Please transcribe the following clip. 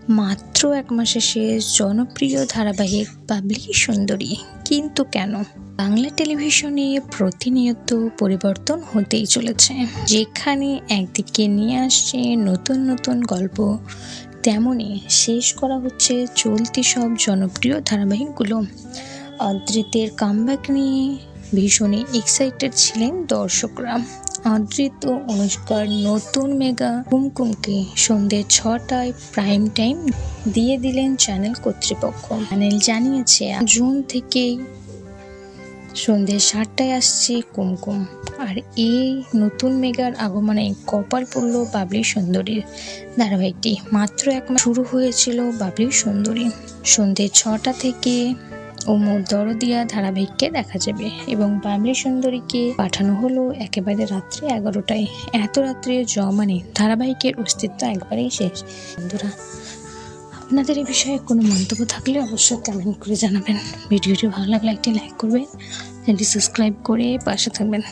মাত্র ১ মাসে শেষ জনপ্রিয় ধারাবাহিক বাবলি সুন্দরী। কিন্তু কেন? বাংলা টেলিভিশনে প্রতিনিয়ত পরিবর্তন হতেই চলেছে। যেখানে একদিকে নিয়ে আসছে নতুন নতুন গল্প, তেমনি শেষ করা হচ্ছে চলতি সব জনপ্রিয় ধারাবাহিকগুলো। অদ্রিতের কামব্যাক নিয়ে ভীষণই এক্সাইটেড ছিলেন দর্শকরা। অদ্রিত ও অনুষ্কার নতুন মেগা কুমকুমকে সন্ধ্যে ৬টায় প্রাইম টাইম দিয়ে দিলেন চ্যানেল কর্তৃপক্ষ। চ্যানেল জানিয়েছে জুন থেকেই সন্ধ্যে ৭টায় আসছে কুমকুম। আর এই নতুন মেগার আগমনে কপাল পড়ল বাবলি সুন্দরীর। ধারাবাহিকটি মাত্র ১ মাস শুরু হয়েছিল বাবলি সুন্দরী। সন্ধ্যে ৬টা থেকে ওমর দরদিয়া ধারাবাহিককে দেখা যাবে এবং বাবলি সুন্দরীকে পাঠানো হলো একেবারে রাত্রি ১১টায়। এত রাত্রে জমানে ধারাবাহিকের অস্তিত্ব একবারেই শেষ। বন্ধুরা, আপনাদের এই বিষয়ে কোনো মন্তব্য থাকলে অবশ্যই কমেন্ট করে জানাবেন। ভিডিওটি ভালো লাগলে একটি লাইক করবেন, চ্যানেলটি সাবস্ক্রাইব করে পাশে থাকবেন।